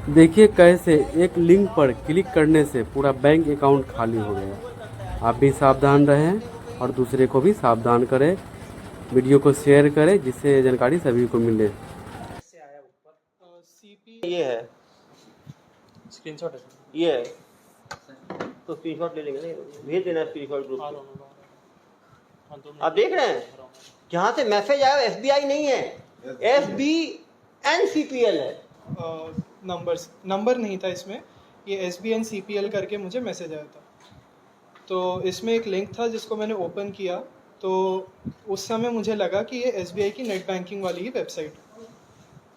देखिए कैसे एक लिंक पर क्लिक करने से पूरा बैंक अकाउंट खाली हो गया। आप भी सावधान रहें और दूसरे को भी सावधान करें। वीडियो को शेयर करें जिससे ये जानकारी सभी को मिले। से आया ऊपर सीपी ये है, स्क्रीनशॉट है ये है, तो स्क्रीनशॉट ले लेंगे ना, भेज देना स्क्रीनशॉट ग्रुप हाँ में। हाँ 2 आप देख रहे हैं जहाँ से मैसेज आया एसबीआई नहीं है, SBNCPL है। नंबर नहीं था इसमें, ये SBN CPL करके मुझे मैसेज आया था। तो इसमें एक लिंक था जिसको मैंने ओपन किया, तो उस समय मुझे लगा कि ये SBI की नेट बैंकिंग वाली ही वेबसाइट है।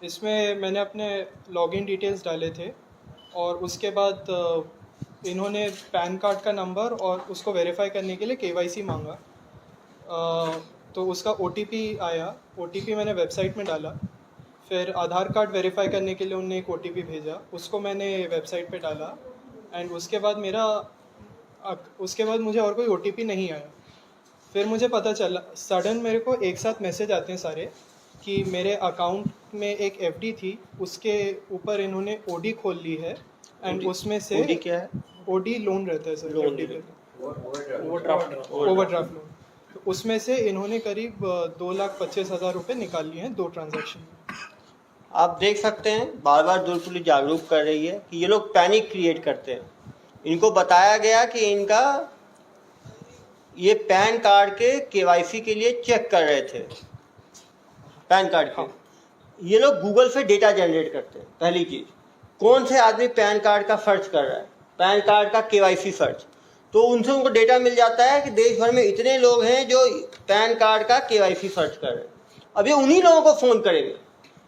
इसमें मैंने अपने लॉगिन डिटेल्स डाले थे और उसके बाद इन्होंने पैन कार्ड का नंबर और उसको वेरीफाई करने के लिए KYC मांगा। तो उसका OTP आया, OTP मैंने वेबसाइट में डाला। फिर आधार कार्ड वेरीफाई करने के लिए उन्होंने एक OTP भेजा, उसको मैंने वेबसाइट पे डाला। एंड उसके बाद मुझे और कोई OTP नहीं आया। फिर मुझे पता चला, सडन मेरे को एक साथ मैसेज आते हैं सारे कि मेरे अकाउंट में एक FD थी, उसके ऊपर इन्होंने OD खोल ली है। एंड उसमें से OD क्या है? OD लोन रहता है सर, लोन FD पे ओवरड्राफ्ट। Overdraft loan. तो उसमें से इन्होंने करीब 2,25,000 रुपये निकाल लिए हैं 2 ट्रांजैक्शन में। आप देख सकते हैं बार बार दुर्ग पुलिस जागरूक कर रही है कि ये लोग पैनिक क्रिएट करते हैं। इनको बताया गया कि इनका ये पैन कार्ड के KYC के लिए चेक कर रहे थे, पैन कार्ड के। ये लोग गूगल से डेटा जनरेट करते हैं। पहली चीज, कौन से आदमी पैन कार्ड का सर्च कर रहा है, पैन कार्ड का KYC सर्च, तो उनसे उनको डेटा मिल जाता है कि देश भर में इतने लोग हैं जो पैन कार्ड का KYC सर्च कर रहे हैं। अब ये उन्हीं लोगों को फ़ोन करेंगे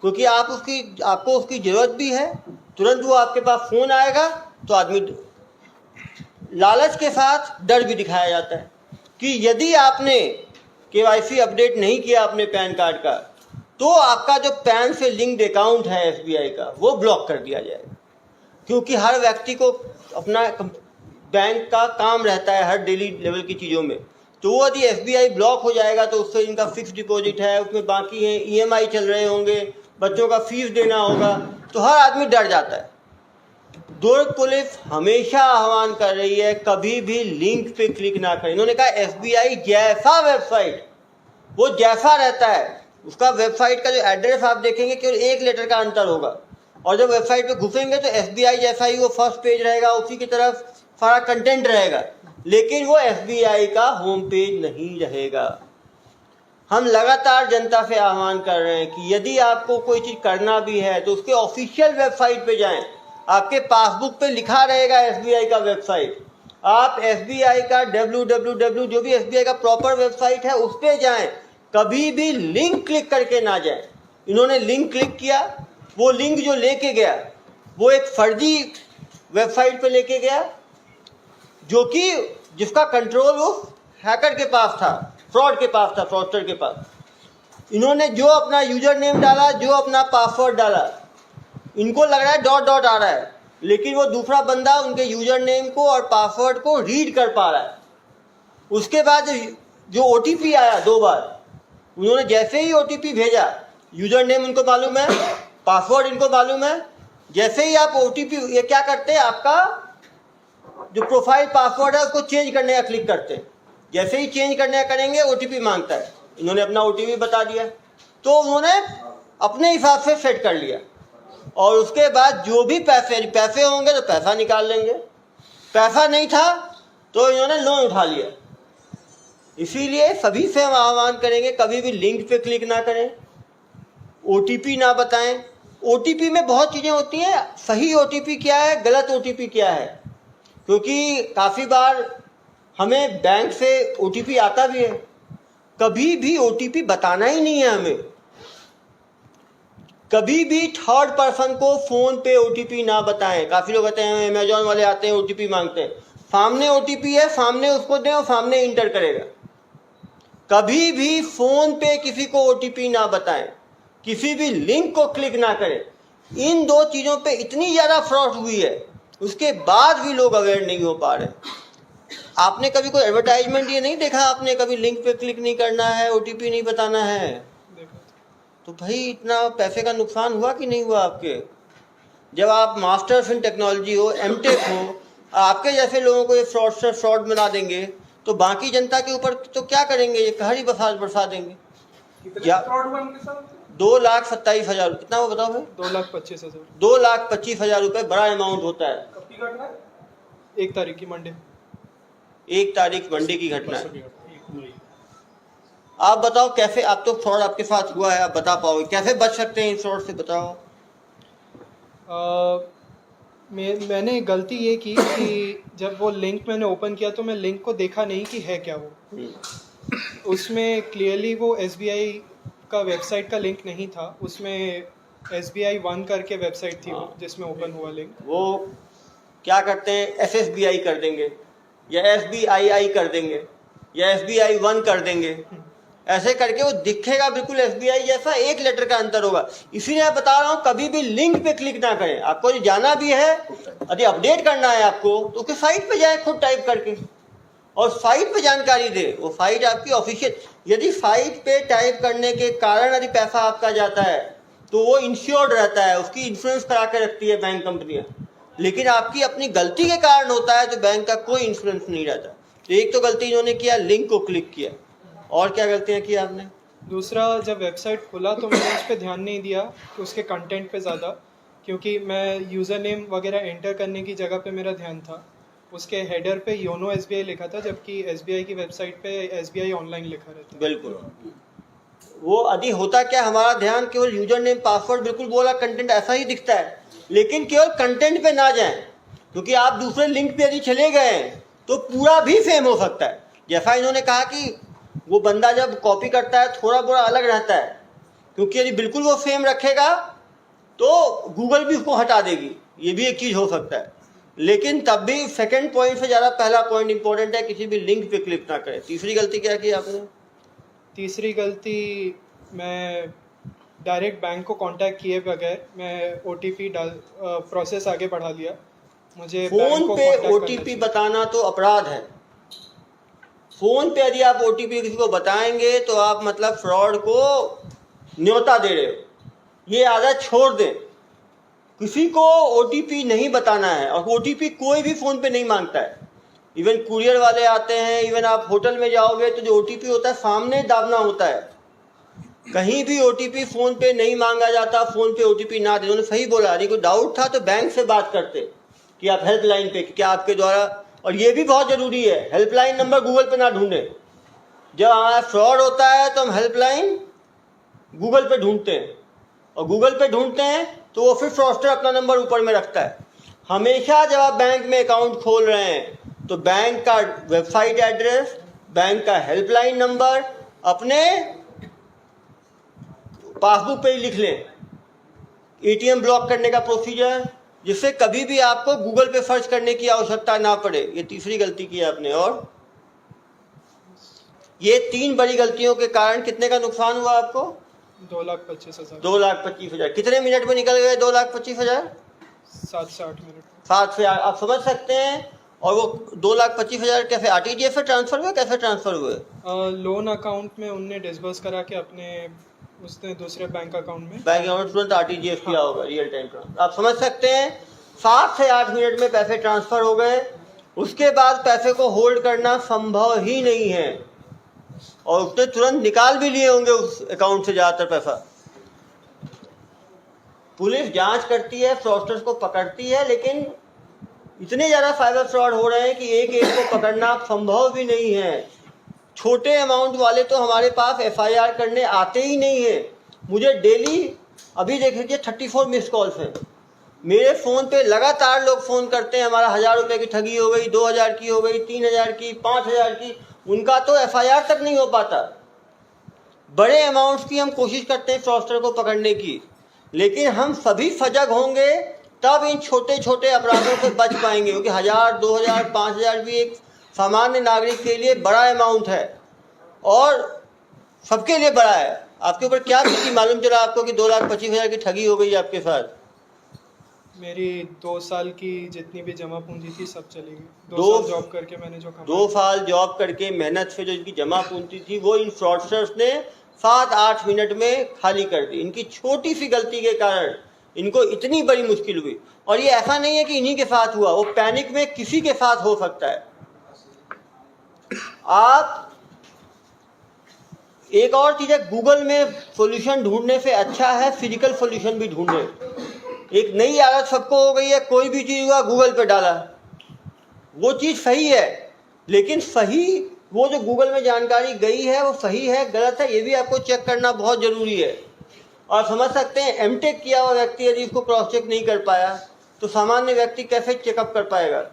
क्योंकि आपको उसकी ज़रूरत भी है। तुरंत वो आपके पास फ़ोन आएगा तो आदमी, लालच के साथ डर भी दिखाया जाता है कि यदि आपने KYC अपडेट नहीं किया अपने पैन कार्ड का, तो आपका जो पैन से लिंक्ड अकाउंट है SBI का, वो ब्लॉक कर दिया जाएगा। क्योंकि हर व्यक्ति को अपना बैंक का काम रहता है हर डेली लेवल की चीज़ों में। तो वो यदि SBI ब्लॉक हो जाएगा तो उससे इनका फिक्स डिपॉजिट है, उसमें बाकी है, EMI चल रहे होंगे, बच्चों का फीस देना होगा, तो हर आदमी डर जाता है। दुर्ग पुलिस हमेशा आह्वान कर रही है कभी भी लिंक पे क्लिक ना करें। इन्होंने कहा SBI जैसा वेबसाइट, वो जैसा रहता है, उसका वेबसाइट का जो एड्रेस आप देखेंगे केवल 1 लेटर का अंतर होगा, और जब वेबसाइट पे घुसेंगे तो SBI जैसा ही वो फर्स्ट पेज रहेगा, उसी की तरफ सारा कंटेंट रहेगा, लेकिन वो SBI का होम पेज नहीं रहेगा। हम लगातार जनता से आह्वान कर रहे हैं कि यदि आपको कोई चीज़ करना भी है तो उसके ऑफिशियल वेबसाइट पे जाएं। आपके पासबुक पे लिखा रहेगा SBI का वेबसाइट, आप SBI का www जो भी SBI का प्रॉपर वेबसाइट है उस पर जाएं, कभी भी लिंक क्लिक करके ना जाएं। इन्होंने लिंक क्लिक किया, वो लिंक जो लेके गया वो एक फर्जी वेबसाइट पे लेके गया, जो कि जिसका कंट्रोल वो हैकर के पास था, फ्रॉड के पास था, फ्रॉडस्टर के पास। इन्होंने जो अपना यूजर नेम डाला, जो अपना पासवर्ड डाला, इनको लग रहा है डॉट डॉट आ रहा है, लेकिन वो दूसरा बंदा उनके यूजर नेम को और पासवर्ड को रीड कर पा रहा है। उसके बाद जो OTP आया 2 बार, उन्होंने जैसे ही OTP भेजा, यूजर नेम उनको मालूम है, पासवर्ड इनको मालूम है, जैसे ही आप OTP, ये क्या करते हैं, आपका जो प्रोफाइल पासवर्ड है उसको चेंज करने का क्लिक करते हैं। जैसे ही चेंज करने का करेंगे OTP मांगता है। इन्होंने अपना OTP बता दिया, तो उन्होंने अपने हिसाब से सेट कर लिया, और उसके बाद जो भी पैसे होंगे तो पैसा निकाल लेंगे, पैसा नहीं था तो इन्होंने लोन उठा लिया। इसीलिए सभी से हम आह्वान करेंगे कभी भी लिंक पे क्लिक ना करें, OTP ना बताएं। OTP में बहुत चीज़ें होती हैं, सही OTP क्या है, गलत OTP क्या है, क्योंकि काफ़ी बार हमें बैंक से OTP आता भी है। कभी भी OTP बताना ही नहीं है हमें। कभी भी थर्ड पर्सन को फ़ोन पे OTP ना बताएं। काफ़ी लोग कहते हैं अमेजॉन वाले आते हैं OTP मांगते हैं, सामने OTP है, सामने उसको दें और सामने इंटर करेगा। कभी भी फ़ोन पे किसी को OTP ना बताएं, किसी भी लिंक को क्लिक ना करें। इन 2 चीज़ों पे इतनी ज़्यादा फ्रॉड हुई है, उसके बाद भी लोग अवेयर नहीं हो पा रहे। आपने कभी कोई एडवर्टाइजमेंट ये नहीं देखा, आपने कभी लिंक पे क्लिक नहीं करना है, OTP नहीं बताना है, तो भाई इतना पैसे का नुकसान हुआ कि नहीं हुआ आपके? जब आप मास्टर्स इन टेक्नोलॉजी हो, एमटेक हो, आपके जैसे लोगों को ये फ्रॉड बना देंगे तो बाकी जनता के ऊपर तो क्या करेंगे, ये कहर ही बरसा देंगे। या 2,27,000 कितना वो बताओ भाई? 2,25,000। 2,25,000 रुपये बड़ा अमाउंट होता है। कब की घटना है? 1 तारीख की, मंडे। 1 तारीख मंडे की घटना है। आप बताओ कैसे, आप तो फ्रॉड आपके साथ हुआ है, आप बता पाओगे कैसे बच सकते हैं इस फ्रॉड से, बताओ। मैंने गलती ये की कि जब वो लिंक मैंने ओपन किया तो मैं लिंक को देखा नहीं कि है क्या वो। उसमें क्लियरली वो SBI का वेबसाइट का लिंक नहीं था, उसमें SBI 1 करके वेबसाइट थी वो, जिसमें ओपन हुआ लिंक। वो क्या करते हैं, SSBI कर देंगे या SBII कर देंगे या SBI 1 कर देंगे, ऐसे करके वो दिखेगा बिल्कुल SBI जैसा, एक लेटर का अंतर होगा। इसीलिए मैं बता रहा हूँ कभी भी लिंक पे क्लिक ना करें। आपको जो जाना भी है, यदि अपडेट करना है आपको तो उसके साइट पे जाए खुद टाइप करके, और साइट पे जानकारी दे। वो साइट आपकी ऑफिशियल, यदि साइट पे टाइप करने के कारण यदि पैसा आपका जाता है तो वो इंश्योर्ड रहता है, उसकी इंश्योरेंस करा के रखती है बैंक कंपनियां। लेकिन आपकी अपनी गलती के कारण होता है तो बैंक का कोई इंश्योरेंस नहीं रहता। तो एक तो गलती इन्होंने किया, लिंक को क्लिक किया, और क्या गलतियां की आपने? दूसरा, जब वेबसाइट खुला तो मैंने उस पर ध्यान नहीं दिया, उसके कंटेंट पे ज़्यादा, क्योंकि मैं यूज़र नेम वगैरह एंटर करने की जगह पे मेरा ध्यान था। उसके हेडर पे योनो SBI लिखा था, जबकि SBI की वेबसाइट पे SBI ऑनलाइन लिखा रहता है। बिल्कुल। वो अभी होता क्या, हमारा ध्यान केवल यूजर नेम पासवर्ड, बिल्कुल बोला कंटेंट ऐसा ही दिखता है, लेकिन केवल कंटेंट पे ना जाएं, क्योंकि आप दूसरे लिंक पे यदि चले गए तो पूरा भी फेम हो सकता है। जैसा इन्होंने कहा कि वो बंदा जब कॉपी करता है थोड़ा बड़ा अलग रहता है, क्योंकि यदि बिल्कुल वो फेम रखेगा तो गूगल भी उसको हटा देगी, ये भी एक चीज़ हो सकता है। लेकिन तब भी सेकंड पॉइंट से ज़्यादा पहला पॉइंट इंपॉर्टेंट है, किसी भी लिंक पे क्लिक ना करें। तीसरी गलती क्या की आपने? तीसरी गलती, मैं डायरेक्ट बैंक को कांटेक्ट किए बगैर मैं OTP डाल प्रोसेस आगे बढ़ा लिया। मुझे फोन पे OTP बताना तो अपराध है। फोन पे यदि आप OTP किसी को बताएंगे तो आप मतलब फ्रॉड को न्योता दे रहे हो। ये आदत छोड़ दें, किसी को OTP नहीं बताना है, और OTP कोई भी फोन पे नहीं मांगता है। इवन कुरियर वाले आते हैं, इवन आप होटल में जाओगे तो जो OTP होता है सामने दाबना होता है। कहीं भी OTP फोन पे नहीं मांगा जाता, फोन पे OTP ना दे। उन्होंने सही बोला, यदि कोई डाउट था तो बैंक से बात करते कि आप हेल्पलाइन पे, क्या आपके द्वारा, और ये भी बहुत जरूरी है, हेल्पलाइन नंबर गूगल पे ना ढूंढे। जब हमारा फ्रॉड होता है तो हम हेल्पलाइन गूगल पे ढूंढते हैं, और गूगल पे ढूंढते हैं तो वो फिर फ्रॉडस्टर अपना नंबर ऊपर में रखता है। हमेशा जब आप बैंक में अकाउंट खोल रहे हैं तो बैंक का वेबसाइट एड्रेस, बैंक का हेल्पलाइन नंबर अपने पासबुक पे ही लिख लें। ATM ब्लॉक करने का प्रोसीजर, जिससे कभी भी आपको गूगल पे सर्च करने की आवश्यकता ना पड़े। ये तीसरी गलती की आपने। और ये 3 बड़ी गलतियों के कारण कितने का नुकसान हुआ आपको? 2,25,000। 2,25,000। कितने मिनट में निकल गए 2,25,000? 7 से 8 मिनट। 7 से आप समझ सकते हैं। और वो 2,25,000 कैसे RTGS से ट्रांसफर हुए, कैसे ट्रांसफर हुए? लोन अकाउंट में उनने डिसबर्स करा के अपने उसने दूसरे बैंक अकाउंट में, बैंक अकाउंट तुरंत RTGS किया होगा, रियल टाइम ट्रांसफर। आप समझ सकते हैं 7 से 8 मिनट में पैसे ट्रांसफर हो गए। उसके बाद पैसे को होल्ड करना संभव ही नहीं है, और उसने तुरंत निकाल भी लिए होंगे उस अकाउंट से ज़्यादातर पैसा। पुलिस जांच करती है, फ्रॉडस्टर्स को पकड़ती है, लेकिन इतने ज़्यादा साइबर फ्रॉड हो रहे हैं कि एक को पकड़ना संभव भी नहीं है। छोटे अमाउंट वाले तो हमारे पास FIR करने आते ही नहीं है। मुझे डेली, अभी देख लीजिए 34 मिस कॉल्स हैं मेरे फ़ोन पे। लगातार लोग फ़ोन करते हैं, हमारा 1,000 रुपये की ठगी हो गई, 2,000 की हो गई, 3,000 की, 5,000 की। उनका तो FIR तक नहीं हो पाता। बड़े अमाउंट्स की हम कोशिश करते हैं फ्रॉडस्टर को पकड़ने की, लेकिन हम सभी सजग होंगे तब इन छोटे छोटे अपराधों से बच पाएंगे, क्योंकि 1,000, 2,000, 5,000 भी एक सामान्य नागरिक के लिए बड़ा अमाउंट है, और सबके लिए बड़ा है। आपके ऊपर क्या स्थिति मालूम चला आपको कि 2,25,000 की ठगी हो गई आपके साथ? मेरी 2 साल की जितनी भी जमा पूंजी थी सब चली गई। 2 साल जॉब करके मैंने जो 2 साल जॉब करके मेहनत से जो इनकी जमा पूंजी थी वो इन फ्रॉडस्टर्स ने 7-8 मिनट में खाली कर दी। इनकी छोटी सी गलती के कारण इनको इतनी बड़ी मुश्किल हुई। और ये ऐसा नहीं है कि इन्हीं के साथ हुआ, वो पैनिक में किसी के साथ हो सकता है। आप एक और चीज है, गूगल में सॉल्यूशन ढूंढने से अच्छा है फिजिकल सॉल्यूशन भी ढूंढे। एक नई आदत सबको हो गई है, कोई भी चीज हुआ गूगल पे डाला, वो चीज सही है, लेकिन सही वो जो गूगल में जानकारी गई है वो सही है गलत है, ये भी आपको चेक करना बहुत जरूरी है। और समझ सकते हैं एमटेक किया हुआ व्यक्ति यदि इसको क्रॉस चेक नहीं कर पाया तो सामान्य व्यक्ति कैसे चेकअप कर पाएगा।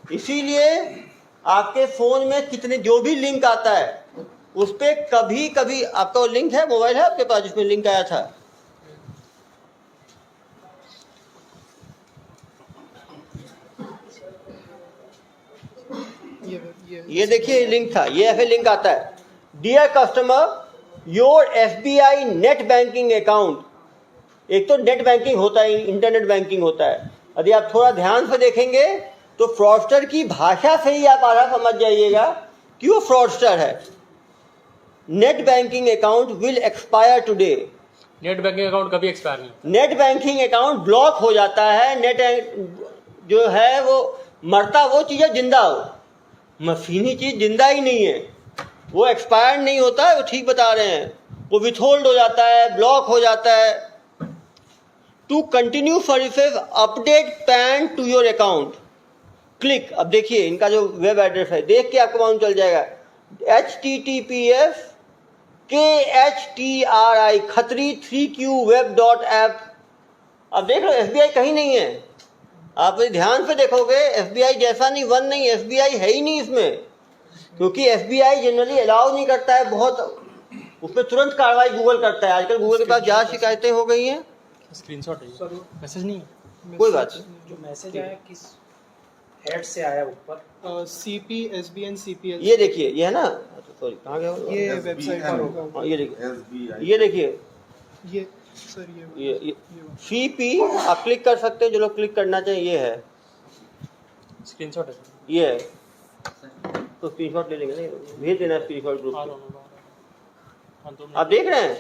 इसीलिए आपके फोन में कितने जो भी लिंक आता है उस पर कभी कभी, आपका लिंक है, मोबाइल है आपके पास जिसमें लिंक आया था, ये देखिए लिंक था, ये ऐसे लिंक आता है, dear customer your SBI net banking account. एक तो नेट बैंकिंग होता है, इंटरनेट बैंकिंग होता है। यदि आप थोड़ा ध्यान से देखेंगे तो फ्रॉडस्टर की भाषा से ही आप आधा समझ जाइएगा कि वो फ्रॉडस्टर है। Net banking account will expire today. Net banking account कभी एक्सपायर नहीं। नेट बैंकिंग अकाउंट ब्लॉक हो जाता है। नेट जो है वो मरता वो चीज़ है जिंदा हो, मशीनी चीज जिंदा ही नहीं है, वो एक्सपायर नहीं होता है, वो ठीक बता रहे हैं, वो विथहोल्ड हो जाता है, ब्लॉक हो जाता है। To continue services update PAN to your account click. अब देखिए इनका जो वेब एड्रेस है देख के आपको मालूम चल जाएगा, https://KHTRI khatri3qweb.app। अब देख लो एसबीआई कहीं नहीं है, आप ध्यान से देखोगे एसबीआई जैसा नहीं, वन नहीं, एसबीआई है ही नहीं इसमें, क्योंकि एसबीआई जनरली अलाउ नहीं करता है, बहुत उसमें तुरंत कार्रवाई गूगल करता है। आजकल गूगल के पास ज़्यादा शिकायतें हो गई हैं। स्क्रीनशॉट है, मैसेज नहीं है। कोई बात नहीं। जो मैसेज आया किस हेड से आया ऊपर? CP SBN CPL. ये देखिए, ये है ना, सॉरी कहाँ गया वो? ये वेबसाइट पर होगा। हाँ, ये देखिए, ये देखिए, ये सर ये सीपी आप क्लिक कर सकते हैं, जो लोग क्लिक करना चाहिए, ये है, स्क्रीनशॉट है, ये है, तो स्क्रीनशॉट ले लेंगे, नहीं भेज देना स्क्रीनशॉट ग्रुप में। आप देख रहे हैं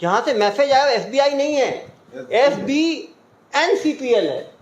जहाँ से मैसेज आया एसबीआई नहीं है, एसबीएन सीपीएल है।